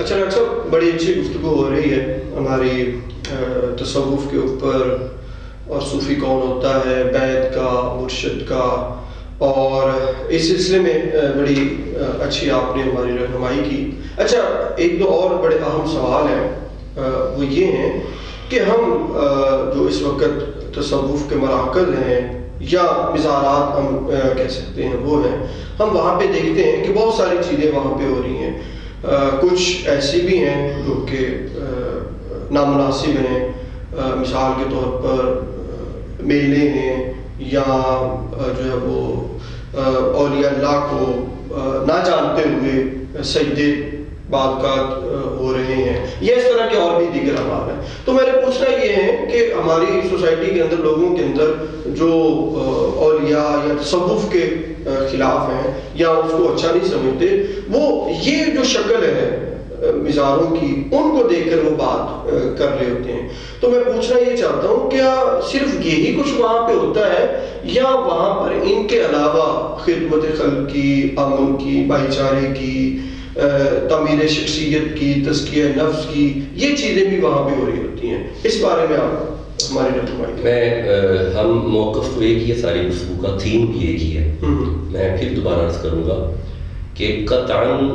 اچھا ڈاکٹر صاحب، بڑی اچھی گفتگو ہو رہی ہے ہماری تصوف کے اوپر، اور صوفی کون ہوتا ہے، بیت کا، مرشد کا، اور اس سلسلے میں بڑی اچھی آپ نے ہماری رہنمائی کی. اچھا، ایک دو اور بڑے اہم سوال ہیں، وہ یہ ہیں کہ ہم جو اس وقت تصوف کے مراکز ہیں یا مزارات ہم کہہ سکتے ہیں وہ ہیں، ہم وہاں پہ دیکھتے ہیں کہ بہت ساری چیزیں وہاں پہ ہو رہی ہیں. کچھ ایسی بھی ہیں جو کہ نامناسب ہیں، مثال کے طور پر میلے ہیں یا جو ہے وہ اولیاء اللہ کو نہ جانتے ہوئے سجدے بعض ہو رہے ہیں، یا اس طرح کے اور بھی دیگر اعمال ہیں. تو میرا پوچھنا یہ ہے کہ ہماری سوسائٹی کے اندر، لوگوں کے اندر جو اولیاء یا تصوف کے خلاف ہیں یا اس کو اچھا نہیں سمجھتے، وہ یہ جو شکل ہے مزاروں کی، ان کو دیکھ کر وہ بات کر رہے ہوتے ہیں. تو میں پوچھنا یہ چاہتا ہوں، کیا صرف یہی کچھ وہاں پہ ہوتا ہے، یا وہاں پر ان کے علاوہ خدمت خلق کی، امن کی، بھائی چارے کی، تعمیر شخصیت کی، تزکیہ نفس کی، یہ چیزیں بھی وہاں پہ ہو رہی ہوتی ہیں؟ اس بارے میں آپ ہماری رہنمائی. ہم موقف تو ایک ہی ہے، ساری گفتگو کا تھیم بھی ایک ہی ہے. میں پھر دوبارہ عرض کروں گا کہ قطعاً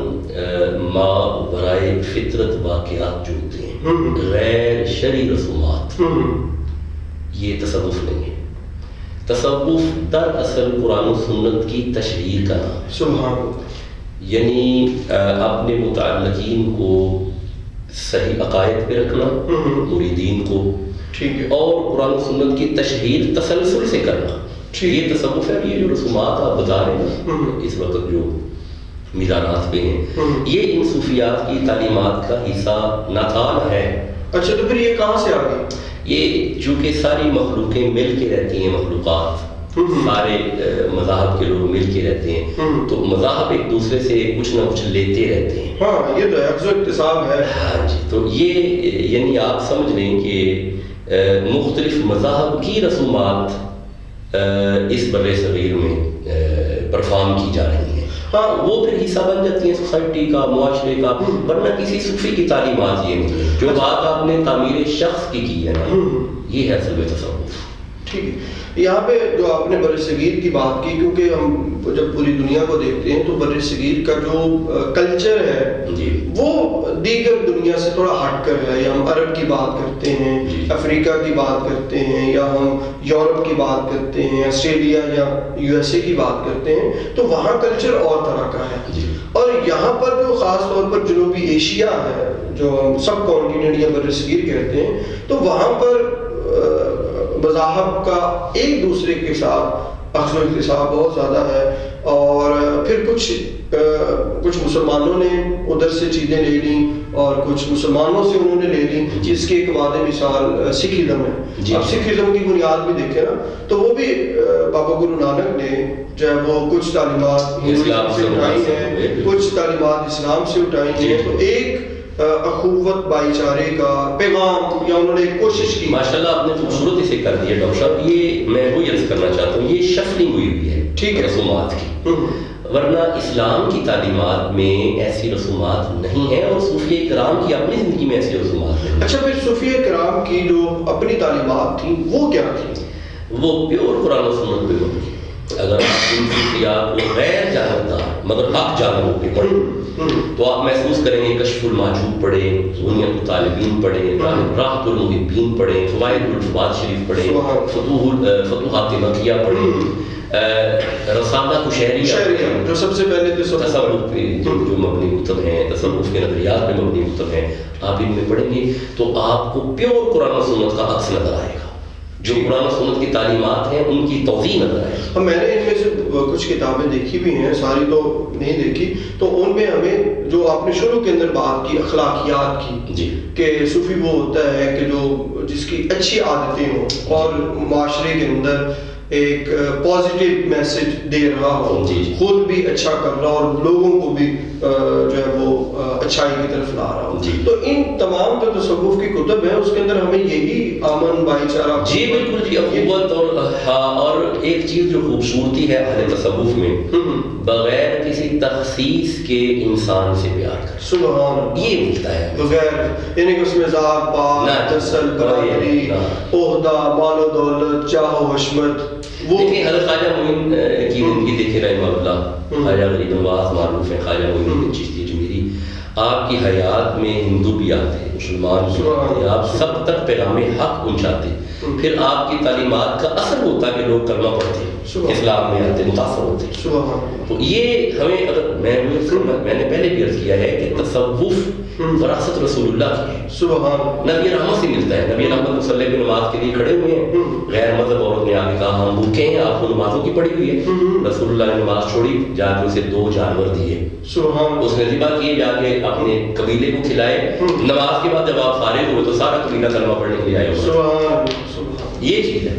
ما برائے فطرت واقعات جو ہوتے ہیں، غیر شرعی رسومات، یہ تصوف نہیں ہے. تصوف دراصل قرآن و سنت کی تشریح کا نام ہے. سبحان اللہ. یعنی اپنے متعلقین کو صحیح عقائد پہ رکھنا، مریدین کو، اور قرآن و سنت کی تشہیر تسلسل سے کرنا، یہ تصوف ہے. یہ جو رسومات آپ بتا رہے ہیں اس وقت جو مزارات پہ ہیں، یہ ان صوفیات کی تعلیمات کا حصہ نہ تھا، نہ ہے. اچھا، تو پھر یہ کہاں سے آ گئی؟ یہ چونکہ ساری مخلوقیں مل کے رہتی ہیں، مخلوقات سارے مذاہب کے لوگ مل کے رہتے ہیں، تو مذاہب ایک دوسرے سے کچھ نہ کچھ لیتے رہتے ہیں. ہاں، یہ تو عکس و اکتساب ہے. ہاں جی. تو یہ یعنی آپ سمجھ لیں کہ مختلف مذاہب کی رسومات اس بر صغیر میں پرفارم کی جا رہی ہیں. ہاں، وہ پھر حصہ بن جاتی ہیں سوسائٹی کا، معاشرے کا، ورنہ کسی صوفی کی تعلیمات یہ نہیں ہے. جو بات آپ نے تعمیر شخص کی ہے نا، یہ ہے اصل میں تصوف. ٹھیک ہے. یہاں پہ جو آپ نے بر صغیر کی بات کی، کیونکہ ہم جب پوری دنیا کو دیکھتے ہیں تو بر صغیر کا جو کلچر ہے وہ دیگر دنیا سے تھوڑا ہٹ کر ہے. یا ہم عرب کی بات کرتے ہیں، افریقہ کی بات کرتے ہیں، یا ہم یورپ کی بات کرتے ہیں، آسٹریلیا یا یو ایس اے کی بات کرتے ہیں، تو وہاں کلچر اور طرح کا ہے. اور یہاں پر جو خاص طور پر جنوبی ایشیا ہے، جو ہم سب کانٹیننٹ یا بر صغیر کہتے ہیں، تو وہاں پر مذاہب کا ایک دوسرے کے ساتھ اخذ و اکتساب بہت زیادہ ہے. اور پھر کچھ مسلمانوں نے ادھر سے چیزیں لے لیں اور کچھ مسلمانوں سے انہوں نے لے لیں. جس کی ایک واضح مثال سکھ ازم ہے. اب سکھ ازم کی بنیاد بھی دیکھیں نا، تو وہ بھی بابا گرو نانک نے جو ہے وہ کچھ تعلیمات ہندوازم سے اٹھائی ہیں، کچھ تعلیمات اسلام سے اٹھائی ہیں. تو ایک اخوت، بھائی چارے کا پیغام یا انہوں نے کوشش کی. ماشاءاللہ آپ نے خوبصورتی سے کر دیا ڈاکٹر صاحب. یہ میں وہی عرض کرنا چاہتا ہوں، یہ شفلنگ ہوئی ہوئی ہے ٹھیک ہے رسومات کی، ورنہ اسلام کی تعلیمات میں ایسی رسومات نہیں ہیں، اور صوفیہ کرام کی اپنی زندگی میں ایسی رسومات نہیں. اچھا، پھر صوفیہ کرام کی جو اپنی تعلیمات تھیں وہ کیا تھیں؟ وہ پیور قرآن و سنت پہ مبنی. اگر آپ ان صوفیات کو غیر جانبدار مگر حق جانبوں پہ پڑھیں تو آپ محسوس کریں گے کشف المحجوب پڑھیں، غنیۃ الطالبین پڑھیں، راحۃ المحبین پڑھیں، فوائد الفوائد شریف پڑھیں، فتوحات مکیہ پڑھیں، رسالہ کشہریہ جو سب سے پہلے تصوف پہ جو مبنی کتب ہیں، تصوف کے نظریات پہ مبنی کتب ہیں، آپ ان میں پڑھیں گے تو آپ کو پیور قرآن و سنت کا عکس نظر آئے گا. جو قرآن و سنت کی تعلیمات ہیں ان کی توضیح نظر آئے گی. میں نے ان میں سے کچھ کتابیں دیکھی بھی ہیں، ساری تو نہیں دیکھی. تو ان میں ہمیں جو آپ نے شروع کے اندر بات کی اخلاقیات کی، کہ صوفی وہ ہوتا ہے کہ جو جس کی اچھی عادتیں ہوں اور معاشرے کے اندر ایک پازیٹیو میسج دے رہا ہو، خود بھی اچھا کر رہا اور لوگوں کو بھی جو ہے وہ اچھائی کی طرف لا رہا ہوں. جی. تو ان تمام جو تصوف کی کتب ہیں اس کے اندر ہمیں یہی امن بھائی چارہ. جی بالکل جی، اخوت اور ایک چیز جو خوبصورتی ہے اہل تصوف میں، بغیر کسی تخصیص کے انسان سے پیار کرنا. سبحان اللہ. یہ ملتا ہے بغیر یعنی کہ اس میں ذات پات، نسل، برادری، عہدہ، مال و دولت، جاہ و حشمت. وہ دیکھیں حضرت خواجہ معین کی زندگی دیکھے رحمہ اللہ، خواجہ غریب نواز معروف ہیں، خواجہ معین الدین چشتی اجمیری. آپ کی حیات میں ہندو بھی آتے، مسلمان بھی آتے، آپ سب تک پیغام حق پہنچاتے. پھر آپ کی تعلیمات کا اثر ہوتا کہ لوگ کلمہ پڑھتے، اسلام میں آتے، متاثر ہوتے. تو یہ ہمیں، اگر میں نے پہلے بھی عرض کیا ہے کہ تصوف وراثت رسول اللہ کی ہے. سبحان. نبی رحمت سے ملتا ہے. نبی رحمت مصلی پہ نماز کے لیے کھڑے ہوئے ہیں، غیر مذہب عورت نے آ کے کہا ہم بھوکے ہیں، آپ کو نمازوں کی پڑی ہوئی ہے. رسول اللہ نے نماز چھوڑی، جا کے اسے 2 جانور دیے. سبحان. اس نے ذبح کیے، جا کے اپنے قبیلے کو کھلائے. نماز کے بعد جب آپ فارغ ہوئے تو سارا قبیلہ کلمہ پڑھنے کے لیے آئے ہوئے. سبحان. یہ چیز ہے.